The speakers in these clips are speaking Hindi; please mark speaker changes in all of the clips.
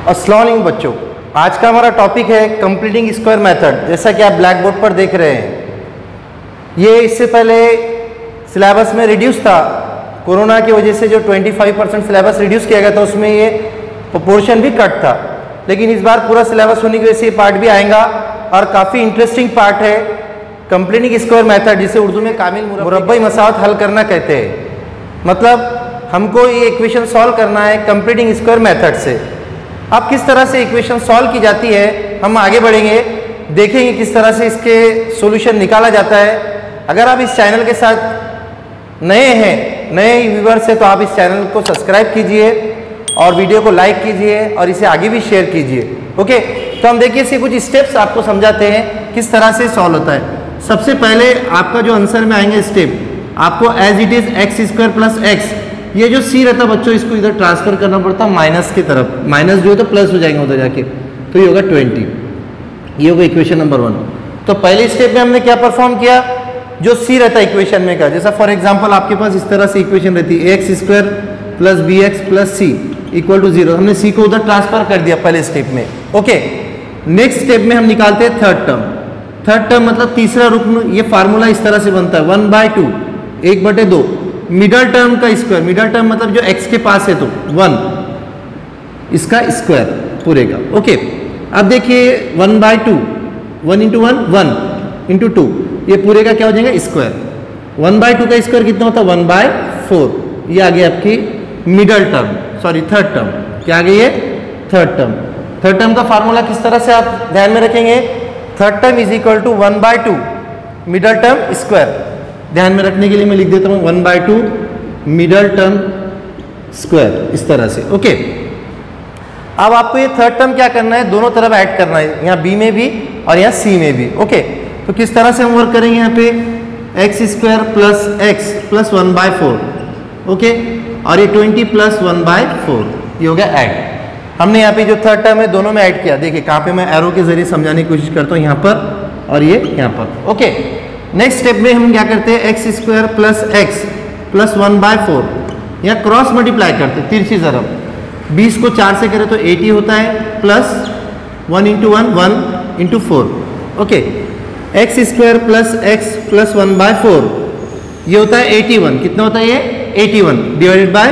Speaker 1: अस्सलाम वालेकुम बच्चों, आज का हमारा टॉपिक है कंप्लीटिंग स्क्वायर मेथड। जैसा कि आप ब्लैक बोर्ड पर देख रहे हैं, ये इससे पहले सिलेबस में रिड्यूस था। कोरोना की वजह से जो 25% सिलेबस रिड्यूस किया गया था, उसमें ये प्रोपोर्शन भी कट था। लेकिन इस बार पूरा सिलेबस होने की वजह से ये पार्ट भी आएगा और काफ़ी इंटरेस्टिंग पार्ट है कंप्लीटिंग स्क्वायर मेथड, जिसे उर्दू में कामिल मुरब्बई मसावत हल करना कहते हैं। मतलब हमको ये इक्वेशन सॉल्व करना है कंप्लीटिंग स्क्वायर मेथड से। अब किस तरह से इक्वेशन सॉल्व की जाती है, हम आगे बढ़ेंगे, देखेंगे किस तरह से इसके सॉल्यूशन निकाला जाता है। अगर आप इस चैनल के साथ नए हैं, नए व्यूअर्स हैं, तो आप इस चैनल को सब्सक्राइब कीजिए और वीडियो को लाइक कीजिए और इसे आगे भी शेयर कीजिए। ओके, तो हम देखिए इसके कुछ स्टेप्स आपको समझाते हैं किस तरह से सॉल्व होता है। सबसे पहले आपका जो आंसर में आएंगे स्टेप, आपको as it is x square plus x, ये जो सी रहता बच्चों, इसको इधर ट्रांसफर करना पड़ता माइनस की तरफ। माइनस जो है तो प्लस हो जाएंगे उधर जाके, तो ये होगा 20। ये होगा इक्वेशन नंबर 1। तो पहले स्टेप में हमने क्या परफॉर्म किया, जो सी रहता है इक्वेशन में का, जैसा फॉर एग्जांपल आपके पास इस तरह से इक्वेशन रहती है x square plus b x plus c equal to 0। हमने सी को उधर ट्रांसफर कर दिया पहले स्टेप में। ओके, नेक्स्ट स्टेप में हम निकालते हैं थर्ड टर्म। थर्ड टर्म मतलब तीसरा रुकन। ये फार्मूला इस तरह से बनता है 1/2, 1/2 मिडल टर्म का स्क्वायर। मिडल टर्म मतलब जो x के पास है तो 1, इसका स्क्वायर पूरे का। ओके, अब देखिए 1/2, 1 × 1 1 × 2, ये पूरे का क्या हो जाएगा स्क्वायर। 1/2 का स्क्वायर कितना होता है 1/4। ये आ गया आपकी middle term, sorry third term. क्या आ गई है थर्ड टर्म। थर्ड टर्म का फार्मूला किस तरह से आप ध्यान में रखेंगे, third term is equal to 1/2 middle term square. ध्यान में रखने के लिए मैं लिख देता हूँ 1/2 मिडल टर्म स्क्वायर, इस तरह से। ओके, अब आपको ये थर्ड टर्म क्या करना है, दोनों तरफ ऐड करना है, यहाँ बी में भी और यहाँ सी में भी। ओके, तो किस तरह से हम वर्क करेंगे, यहाँ पे x square plus x plus 1/4। Okay, और ये 20 प्लस 1/4, ये हो गया ऐड। हमने यहाँ पे जो थर्ड टर्म है दोनों में ऐड किया। देखिए कहाँ पे मैं एरो के जरिए समझाने की कोशिश करता हूँ, यहाँ पर और ये यहाँ पर। ओके, नेक्स्ट स्टेप में हम क्या करते हैं, x square plus x plus 1/4, यहाँ क्रॉस मल्टीप्लाई करते हैं तिरछी तरफ। 20 को 4 से करें तो 80 होता है, plus 1 × 1 1 × 4। Okay, x square plus x plus 1/4, ये होता है 81। कितना होता है ये 81 डिवाइडेड बाय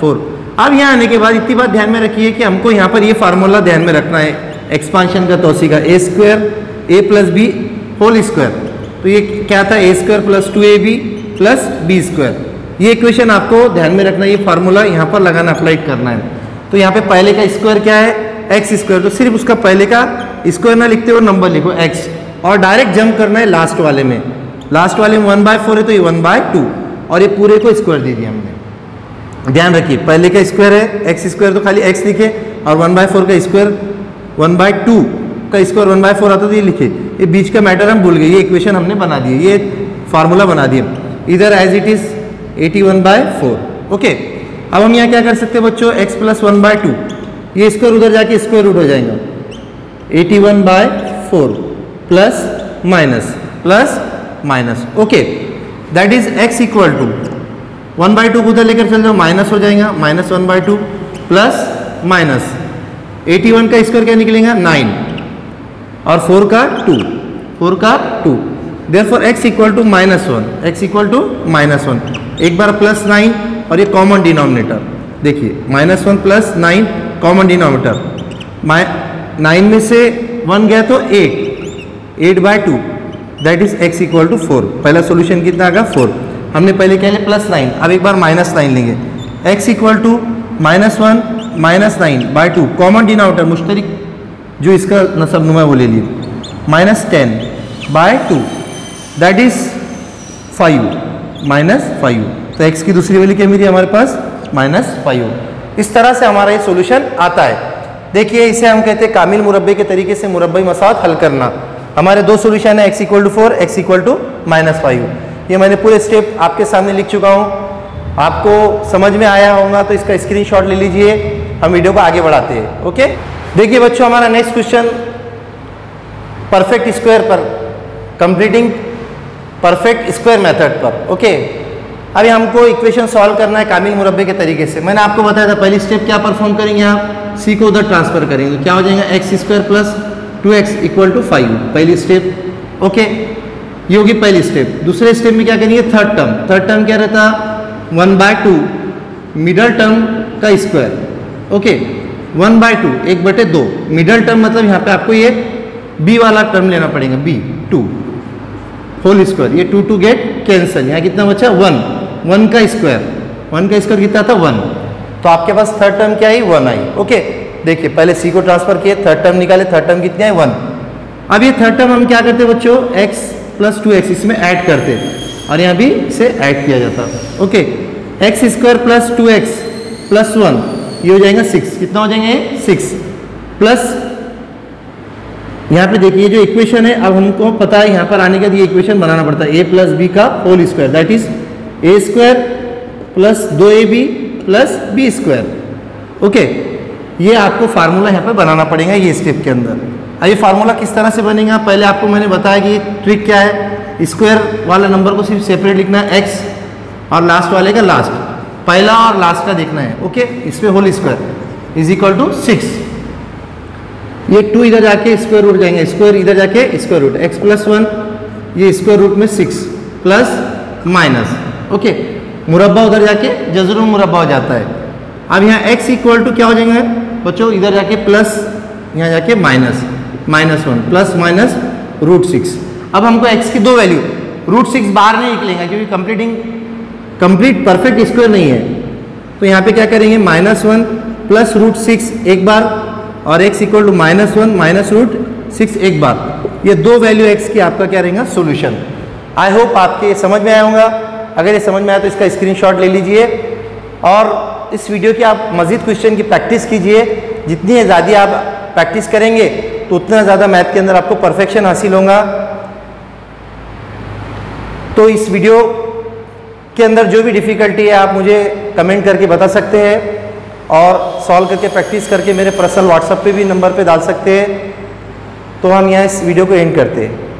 Speaker 1: 4। अब यहाँ आने के बाद इतनी बात ध्यान में रखिए कि हमको यहाँ पर ये फार्मूला ध्यान में रखना है एक्सपांशन का, तोसी का, A square A plus B whole square. तो ये क्या था, A square plus 2ab plus B square. ये इक्वेशन आपको ध्यान में रखना है, ये फार्मूला यहाँ पर लगाना, अप्लाई करना है। तो यहाँ पे पहले का स्क्वायर क्या है, एक्स स्क्वायर, तो सिर्फ उसका पहले का स्क्वायर ना लिखते हुए नंबर लिखो एक्स, और डायरेक्ट जंप करना है लास्ट वाले में। लास्ट वाले में 1/4 है तो ये 1/2, और ये पूरे को स्क्वायर दे दिया हमने। ध्यान रखिए पहले का स्क्वायर है एक्स स्क्वायर, तो खाली एक्स लिखे, और 1/4 का स्क्वायर 1/2 का स्क्वायर 1/4 आता तो ये लिखे। ये बीच का मैटर हम भूल गए, ये इक्वेशन हमने बना दी, ये फार्मूला बना दिया इधर एज इट इज 81/4। ओके, अब हम यहाँ क्या कर सकते हैं बच्चों, x प्लस 1/2, ये स्क्वायर उधर जाके स्क्वायर रूट हो जाएगा। 81/4 plus minus. Okay, that is x equal to 1/2 को उधर लेकर चल जाओ, माइनस हो जाएगा, -1/2 प्लस माइनस 81 का स्क्वायर क्या निकलेगा 9, और 4 का 2। देयरफॉर x इक्वल टू -1, एक बार प्लस 9 और ये कॉमन डिनोमिनेटर। देखिए -1 प्लस 9 कॉमन डिनोमिनेटर, 9 में से 1 गया तो 8/2, that is x equal to 4। पहला सोल्यूशन कितना आएगा 4। हमने पहले क्या लिया +9, अब एक बार -9 लेंगे। x equal to -1 -9/2, common denominator मुश्तरिक जो इसका नसब नुमा वो ले लिए, -10/2, दैट इज 5 तो x की दूसरी वैल्यू क्या मिली हमारे पास -5। इस तरह से हमारा ये सॉल्यूशन आता है। देखिए इसे हम कहते हैं कामिल मुरब्बे के तरीके से मुरब्बई मसावत हल करना। हमारे दो सॉल्यूशन है, x equal to 4, x equal to -5। ये मैंने पूरे स्टेप आपके सामने लिख चुका हूँ, आपको समझ में आया होगा तो इसका स्क्रीनशॉट ले लीजिए, हम वीडियो को आगे बढ़ाते हैं। ओके, देखिए बच्चों हमारा नेक्स्ट क्वेश्चन परफेक्ट स्क्वायर पर, कंप्लीटिंग परफेक्ट स्क्वायर मेथड पर। ओके, अभी हमको इक्वेशन सॉल्व करना है कामिल मुरब्बे के तरीके से। मैंने आपको बताया था पहली स्टेप क्या परफॉर्म करेंगे आप, सी को उधर ट्रांसफर करेंगे, क्या हो जाएगा x square plus 2x equal to 5, पहली स्टेप। ओके, ये होगी पहली स्टेप। दूसरे स्टेप में क्या करेंगे, थर्ड टर्म क्या रहता, 1/2 मिडल टर्म का स्क्वायर। ओके, 1/2 1/2 मिडल टर्म मतलब यहाँ पे आपको ये b वाला टर्म लेना पड़ेगा, b 2 होल स्क्वायर, ये 2 गेट कैंसिल, यहाँ कितना बचा 1 का स्क्वायर कितना था 1, तो आपके पास थर्ड टर्म क्या आई 1 आई। ओके, देखिए पहले c को ट्रांसफर किए, थर्ड टर्म निकाले, थर्ड टर्म कितनी है 1। अब ये थर्ड टर्म हम क्या करते बच्चों, x प्लस 2x इसमें ऐड करते और यहाँ भी इसे ऐड किया जाता। Okay, x square plus 2x plus 1 ये हो जाएगा 6, कितना हो जाएंगे 6 प्लस यहाँ पे देखिए जो इक्वेशन है, अब हमको पता है यहाँ पर आने के बाद ये इक्वेशन बनाना पड़ता है a प्लस बी का whole square, that is a square plus 2ab plus b square. Okay, ये आपको फार्मूला यहाँ पे बनाना पड़ेगा ये स्टेप के अंदर। अब ये फार्मूला किस तरह से बनेगा, पहले आपको मैंने बताया कि ट्रिक क्या है, स्क्वायर वाला नंबर को सिर्फ सेपरेट लिखना है, x और लास्ट वाले का लास्ट, पहला और लास्ट का देखना है। ओके, इस पे whole square is equal to 6, ये 2 इधर जाके स्क्वायर रूट जाएंगे, स्क्वायर इधर जाके स्क्वायर रूट, x प्लस 1 ये स्क्वायर रूट में 6 प्लस माइनस। ओके, मुरब्बा उधर जाके जजरुल मुरब्बा हो जाता है। अब यहाँ x इक्वल टू क्या हो जाएंगे बच्चों, इधर जाके प्लस, यहाँ जाके -1 प्लस माइनस रूट 6। अब हमको x की दो वैल्यू, रूट 6 बाहर नहीं निकलेगा क्योंकि कंप्लीट परफेक्ट स्क्वायर नहीं है, तो यहाँ पे क्या करेंगे -1 प्लस रूट 6 एक बार और x equal to -1 minus root 6 एक बार, ये दो वैल्यू x की आपका क्या रहेगा सोल्यूशन। आई होप आपके ये समझ में आया होगा। अगर ये समझ में आया तो इसका स्क्रीनशॉट ले लीजिए और इस वीडियो की आप मज़ीद क्वेश्चन की प्रैक्टिस कीजिए। जितनी ज़्यादा आप प्रैक्टिस करेंगे तो उतना ज़्यादा मैथ के अंदर आपको परफेक्शन हासिल होगा। तो इस वीडियो के अंदर जो भी डिफ़िकल्टी है आप मुझे कमेंट करके बता सकते हैं और सॉल्व करके प्रैक्टिस करके मेरे पर्सनल व्हाट्सएप पे भी नंबर पे डाल सकते हैं। तो हम यहाँ इस वीडियो को एंड करते हैं।